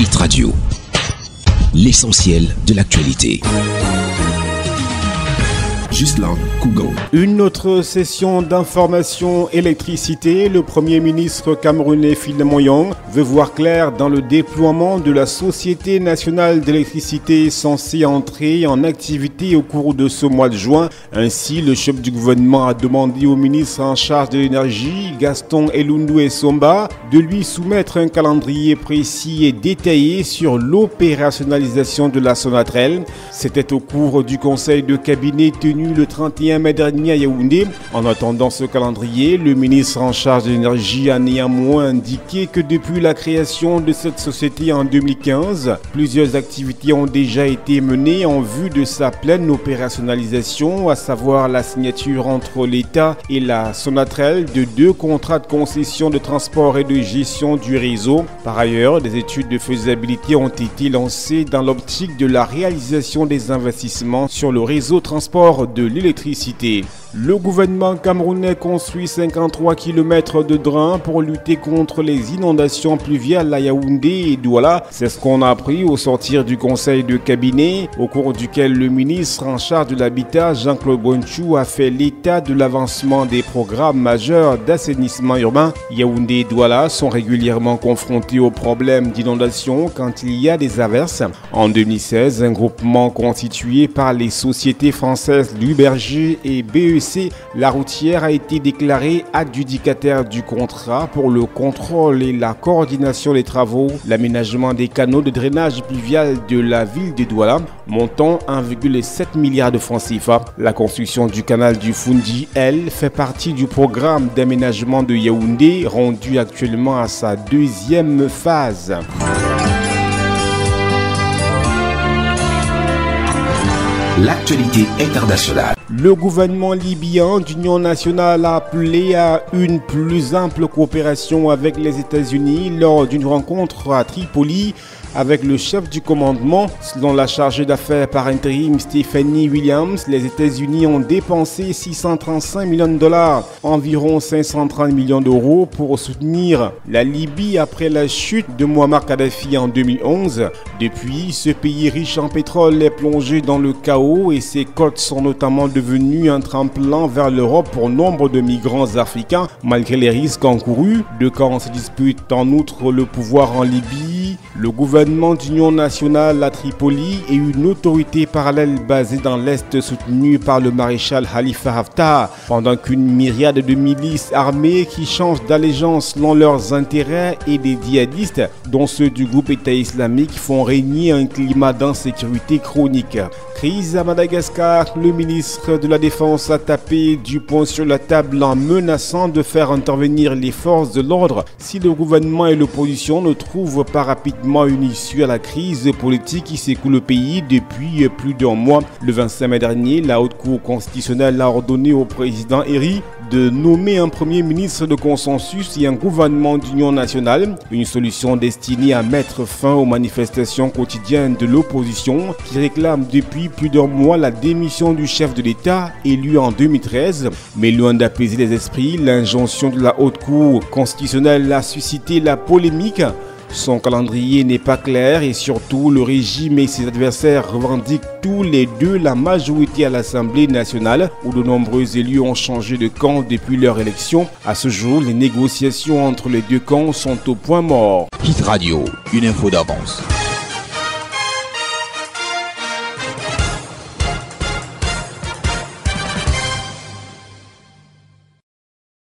Hit Radio, l'essentiel de l'actualité. Ghislain Cougon. Une autre session d'information électricité. Le Premier ministre camerounais Philemon Young veut voir clair dans le déploiement de la Société nationale d'électricité censée entrer en activité au cours de ce mois de juin. Ainsi, le chef du gouvernement a demandé au ministre en charge de l'énergie, Gaston Elundou Essomba, de lui soumettre un calendrier précis et détaillé sur l'opérationnalisation de la Sonatrel. C'était au cours du conseil de cabinet tenu le 31 mai dernier à Yaoundé. En attendant ce calendrier, le ministre en charge de l'énergie a néanmoins indiqué que depuis la création de cette société en 2015, plusieurs activités ont déjà été menées en vue de sa pleine opérationnalisation, à savoir la signature entre l'État et la Sonatrel de 2 contrats de concession de transport et de gestion du réseau. Par ailleurs, des études de faisabilité ont été lancées dans l'optique de la réalisation des investissements sur le réseau transport de l'électricité. Le gouvernement camerounais construit 53 km de drains pour lutter contre les inondations pluviales à Yaoundé et Douala. C'est ce qu'on a appris au sortir du conseil de cabinet, au cours duquel le ministre en charge de l'habitat, Jean-Claude Bonchou, a fait l'état de l'avancement des programmes majeurs d'assainissement urbain. Yaoundé et Douala sont régulièrement confrontés aux problèmes d'inondation quand il y a des averses. En 2016, un groupement constitué par les sociétés françaises L'Uberger et BEC La Routière a été déclaré adjudicataire du contrat pour le contrôle et la coordination des travaux, l'aménagement des canaux de drainage pluvial de la ville de Douala, montant 1,7 milliard de francs CFA. La construction du canal du Fundi, elle, fait partie du programme d'aménagement de Yaoundé, rendu actuellement à sa 2e phase. L'actualité internationale. Le gouvernement libyen d'Union nationale a appelé à une plus ample coopération avec les États-Unis lors d'une rencontre à Tripoli avec le chef du commandement. Selon la chargée d'affaires par intérim Stephanie Williams, les États-Unis ont dépensé 635 millions de dollars, environ 530 millions d'euros, pour soutenir la Libye après la chute de Muammar Kadhafi en 2011. Depuis, ce pays riche en pétrole est plongé dans le chaos et ses côtes sont notamment devenues un tremplin vers l'Europe pour nombre de migrants africains. Malgré les risques encourus, 2 camps se disputent en outre le pouvoir en Libye. Le gouvernement d'union nationale à Tripoli et une autorité parallèle basée dans l'Est soutenue par le maréchal Khalifa Haftar, pendant qu'une myriade de milices armées qui changent d'allégeance selon leurs intérêts et des djihadistes, dont ceux du groupe État islamique, font régner un climat d'insécurité chronique. Crise à Madagascar, le ministre de la Défense a tapé du poing sur la table en menaçant de faire intervenir les forces de l'ordre si le gouvernement et l'opposition ne trouvent pas rapidement une issue à la crise politique qui secoue le pays depuis plus d'un mois. Le 25 mai dernier, la Haute Cour constitutionnelle a ordonné au président Eri de nommer un premier ministre de consensus et un gouvernement d'union nationale, une solution destinée à mettre fin aux manifestations quotidiennes de l'opposition qui réclame depuis plus d'un mois la démission du chef de l'État élu en 2013. Mais loin d'apaiser les esprits, l'injonction de la Haute Cour constitutionnelle a suscité la polémique. Son calendrier n'est pas clair et surtout le régime et ses adversaires revendiquent tous les deux la majorité à l'Assemblée nationale où de nombreux élus ont changé de camp depuis leur élection. À ce jour, les négociations entre les 2 camps sont au point mort. Hit Radio, une info d'avance.